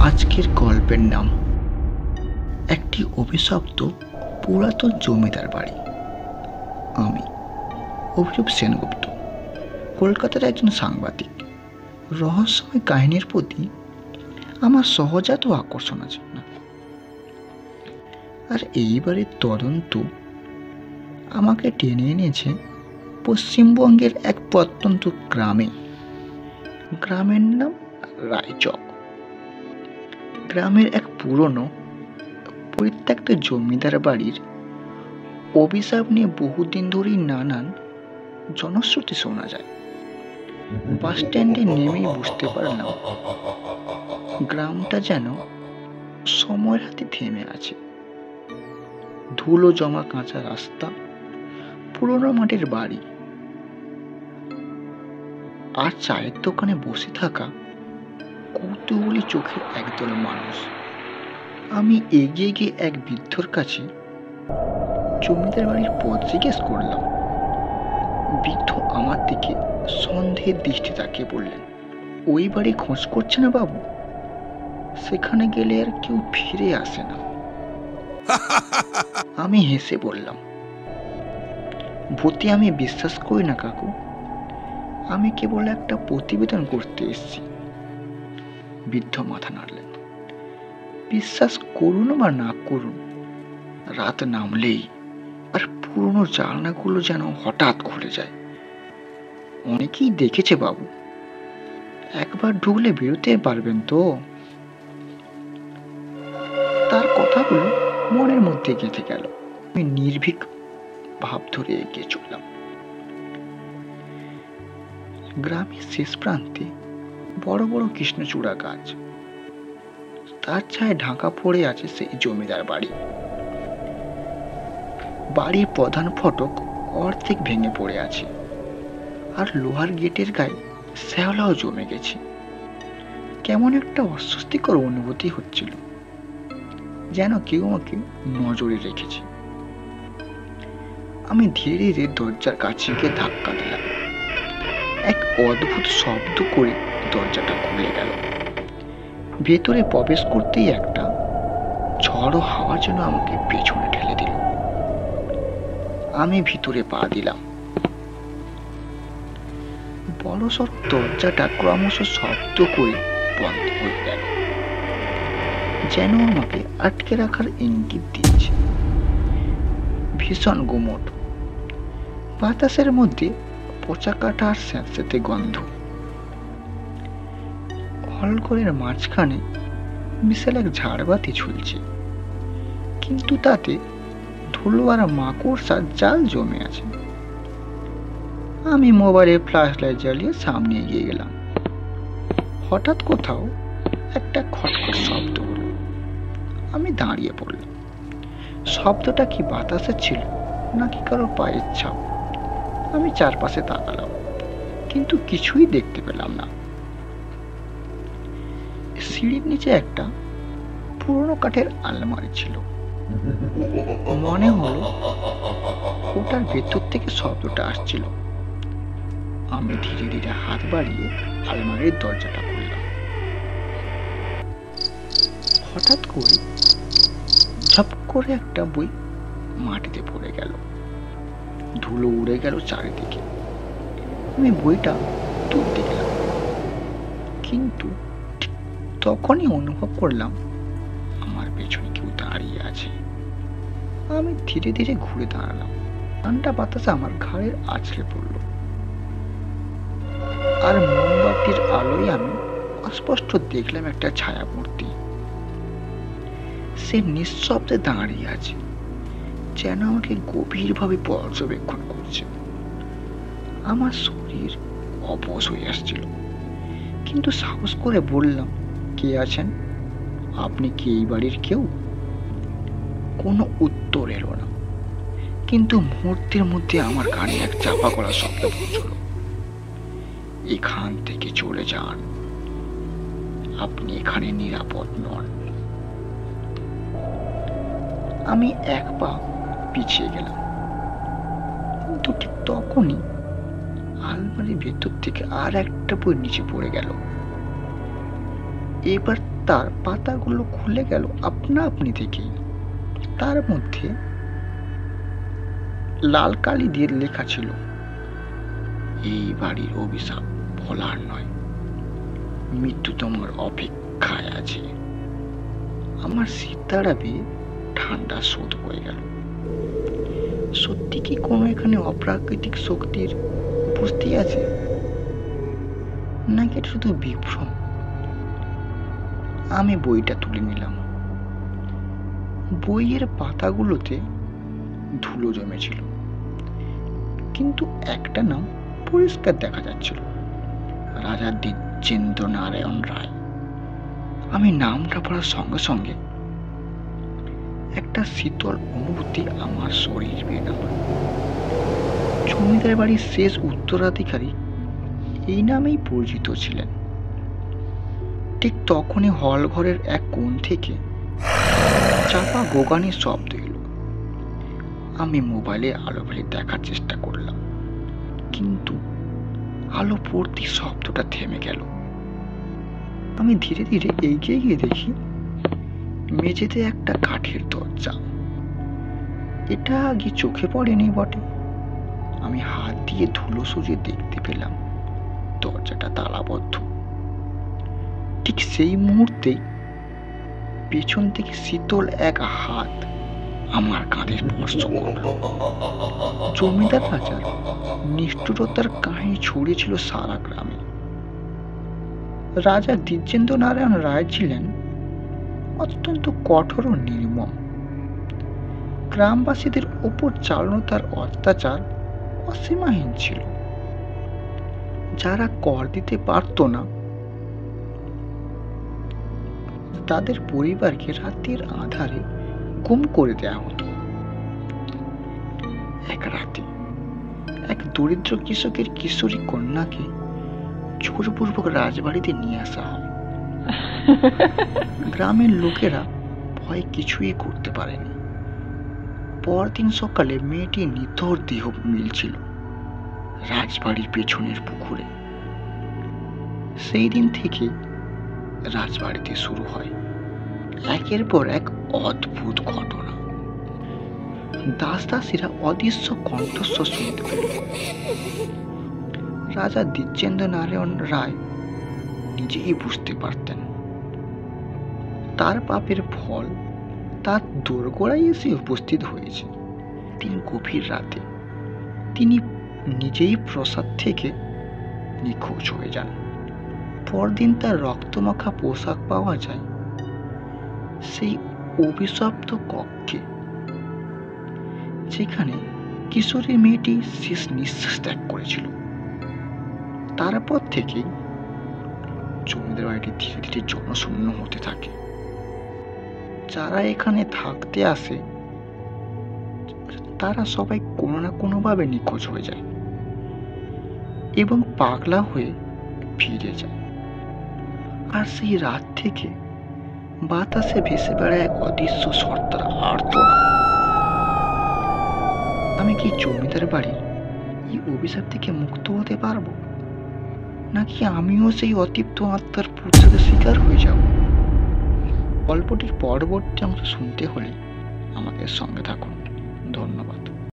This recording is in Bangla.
আজকের গল্পের নাম একটি অভিশপ্ত পুরাতন জমিদার বাড়ি। আমি অভিরূপ সেনগুপ্ত, কলকাতার একজন সাংবাদিক। রহস্যময় কাহিনীর প্রতি আমার সহজাত আকর্ষণ আছে না, আর এইবারের তদন্ত আমাকে টেনে এনেছে পশ্চিমবঙ্গের এক প্রত্যন্ত গ্রামে। গ্রামের নাম রায়চক। গ্রামের এক পুরনো পরিত্যক্ত জমিদার বাড়ির অভিশাপ নিয়ে বহুদিন ধরেই নানান জনশ্রুতি শোনা যায়। বাস স্ট্যান্ডে নেমেই বুঝতে পারলাম গ্রামটা যেন সময়ের হাতে থেমে আছে। ধুলো জমা কাঁচা রাস্তা, পুরনো মাটির বাড়ি, আর চায়ের দোকানে বসে থাকা কৌতূহলী চোখের একদল মানুষ। আমি এগিয়ে গিয়ে এক বৃদ্ধর কাছে জমিদার বাড়ির পথ জিজ্ঞেস করলাম। বৃদ্ধ আমার দিকে সন্দেহের দৃষ্টি তাকিয়ে বললেন, ওই বাড়ি খোঁজ করছে না বাবু, সেখানে গেলে আর কেউ ফিরে আসে না। আমি হেসে বললাম, ভূতে আমি বিশ্বাস করি না কাকু, আমি কেবল একটা প্রতিবেদন করতে এসেছি। বৃদ্ধ মাথা নাড়লেন। বিশ্বাস করুন বা না করুন, রাত নামলেই আর পুরনো জানলাগুলো যেন হঠাৎ খুলে যায়। অনেকেই দেখেছে বাবু, একবার ঢুকলে বেরোতে পারবেন তো। তার কথাগুলো মনের মধ্যে গেঁথে গেল। আমি নির্ভীক ভাব ধরে এগিয়ে চললাম। গ্রামের শেষ প্রান্তে বড় বড় কৃষ্ণচূড়া গাছ, তার ছায় ঢাকা পড়ে আছে সেই জমিদার বাড়ি। বাড়ির প্রধান ফটক অর্ধেক ভেঙে পড়ে আছে, আর লোহার গেটের গায়ে শ্যাওলাও জমে গেছে। কেমন একটা অস্বস্তিকর অনুভূতি হচ্ছিল, যেন কেউ আমাকে নজরে রেখেছে। আমি ধীরে ধীরে দরজার কাছে গিয়ে ধাক্কা দিলাম। এক অদ্ভুত শব্দ করে দরজাটা খুলে গেল। ভেতরে প্রবেশ করতেই একটা ঝড়ো হাওয়া যেন আমাকে পেছনে ঠেলে দিল। আমি ভিতরে পা দিলাম। বড়সড় দরজাটা ক্রমশ শব্দ করে বন্ধ হয়ে গেল, যেন আমাকে আটকে রাখার ইঙ্গিত দিয়েছে। ভীষণ গুমট, বাতাসের মধ্যে পচা কাটা আর স্যাঁতস্যাঁতে গন্ধ। হলঘরের মাঝখানে বিশাল এক ঝাড়বাতি ঝুলছে, কিন্তু তাতে ধুলো আর মাকড়সার জাল জমে আছে। আমি মোবাইলে ফ্ল্যাশ লাইট জ্বালিয়ে সামনে এগিয়ে গেলাম। হঠাৎ কোথাও একটা খটখট শব্দ হলো। আমি দাঁড়িয়ে পড়লাম। শব্দটা কি বাতাসের ছিল নাকি কারো পায়ের ছাপ? আমি চারপাশে তাকালাম, কিন্তু কিছুই দেখতে পেলাম না। সিঁড়ির নিচে একটা পুরনো কাঠের আলমারি ছিল। মনে হলো ওটার ভেতর থেকে শব্দটা আসছিল। আমি ধীরে ধীরে হাত বাড়িয়ে আলমারির দরজাটা খুললাম। হঠাৎ করে ঝপ করে একটা বই মাটিতে পড়ে গেল। ধুলো উড়ে গেল চারিদিকে। আমি বইটা তুলতে গেলাম, কিন্তু তখনই অনুভব করলাম আমার পেছনে কেউ দাঁড়িয়ে আছে। আমি ধীরে ধীরে ঘুরে দাঁড়ালাম। ঠান্ডা বাতাসে আমার ঘাড়ের আছড়ে পড়ল, আর মোমবাতির আলোয় আমি অস্পষ্ট দেখলাম একটা ছায়া মূর্তি। সে নিঃশব্দে দাঁড়িয়ে আছে, যেন আমাকে গভীরভাবে পর্যবেক্ষণ করছে। আমার শরীর অবশ হয়ে আসছিল, কিন্তু সাহস করে বললাম, কে আছেন? আপনি কি এই বাড়ির কেউ? কোনো উত্তর এলো না, কিন্তু মুহূর্তের মধ্যে আমার কানে এক চাপা করা শব্দ পৌঁছল, এখান থেকে চলে যান, আপনি এখানে নিরাপদ নন। আমি এক পা পিছিয়ে গেলাম, কিন্তু ঠিক তখনই আলমারির ভেতর থেকে আর একটা বই নিচে পড়ে গেল। এবার খাতার পাতাগুলো খুলে গেল আপনা আপনি থেকেই। তার মধ্যে লাল কালি দিয়ে লেখা ছিল, এই বাড়ির অভিশাপ বলার নয়, মৃত্যু তোমার অপেক্ষায় আছে। আমার সিতারা বেয়ে ঠান্ডা শোধ হয়ে গেল। সত্যি কি কোনো এখানে অপ্রাকৃতিক শক্তির উপস্থিতি আছে, নাকি এটা শুধু বিভ্রম? আমি বইটা তুলে নিলাম। বইয়ের পাতাগুলোতে ধুলো জমেছিল, কিন্তু একটা নাম পরিষ্কার দেখা যাচ্ছিল, রাজা দ্বিজেন্দ্র নারায়ণ রায়। আমি নামটা পড়ার সঙ্গে সঙ্গে একটা শীতল অনুভূতি আমার শরীর বেয়ে নামল। জমিদার বাড়ির শেষ উত্তরাধিকারী এই নামেই পরিচিত ছিলেন। ঠিক তখনই হল ঘরের এক কোণ থেকে চাপা গোগানির শব্দ এলো। আমি মোবাইলে আলো ফেলে দেখার চেষ্টা করলাম, কিন্তু আলো পড়তে শব্দটা থেমে গেল। আমি ধীরে ধীরে এগিয়ে গিয়ে দেখি মেঝেতে একটা কাঠের দরজা। এটা আগে চোখে পড়েনি বটে। আমি হাত দিয়ে ধুলো সরিয়ে দেখতে পেলাম দরজাটা তালাবদ্ধ। ঠিক সেই মুহূর্তেই পেছন থেকে শীতল এক হাত আমার কাঁধে স্পর্শ করল। জমিদার রাজার নিষ্ঠুরতার কাহিনী ছড়িয়েছিল সারা গ্রামে। রাজা দ্বিজেন্দ্র নারায়ণ রায় ছিলেন অত্যন্ত কঠোর ও নির্মম। গ্রামবাসীদের ওপর চালানো তার অত্যাচার অসীমাহীন ছিল। যারা কর দিতে পারত না তাদের পরিবারকে রাতের আঁধারে গুম করে দেওয়া হতো। এক রাতে এক দরিদ্র কৃষকের কিশোরী কন্যাকে জোরপূর্বক রাজবাড়িতে নিয়ে আসা হয়। গ্রামের লোকেরা ভয় কিছুই করতে পারেনি। পরদিন সকালে মেয়েটি নিথর দেহ মিলছিল রাজবাড়ির পেছনের পুকুরে। সেই দিন থেকে রাজবাড়িতে শুরু হয় একের পর এক অদ্ভুত ঘটনা। দাস দাসীরা অদৃশ্য কণ্ঠস্বর শুনতে পেল। রাজা দ্বিজেন্দ্র নারায়ণ রায় নিজেই বুঝতে পারতেন তার পাপের ফল তার দোরগোড়ায় এসে উপস্থিত হয়েছে। তিনি গভীর রাতে তিনি নিজেই প্রসাদ থেকে নিখোঁজ হয়ে যান। পরদিন তার রক্তমাখা পোশাক পাওয়া যায় সেই অভিশপ্ত কক্ষে, যেখানে কিশোরী মেয়েটি শেষ নিঃশ্বাস ত্যাগ করেছিল। তারপর থেকেই জমিদার বাড়িটি ধীরে ধীরে জনশূন্য হতে থাকে। যারা এখানে থাকতে আসে তারা সবাই কোনো না কোনোভাবে নিখোঁজ হয়ে যায় এবং পাগলা হয়ে ফিরে যায়। আর সেই রাত থেকে বাতাসে ভেসে বেড়ায় এক অদৃশ্য সত্তার আর্তনা। আমি কি জমিদার বাড়ির এই অভিশাপ থেকে মুক্ত হতে পারবো, নাকি আমিও সেই অতৃপ্ত আত্মার পুত্রের শিকার হয়ে যাব? গল্পটির পরবর্তী অংশ শুনতে হলে আমাদের সঙ্গে থাকুন। ধন্যবাদ।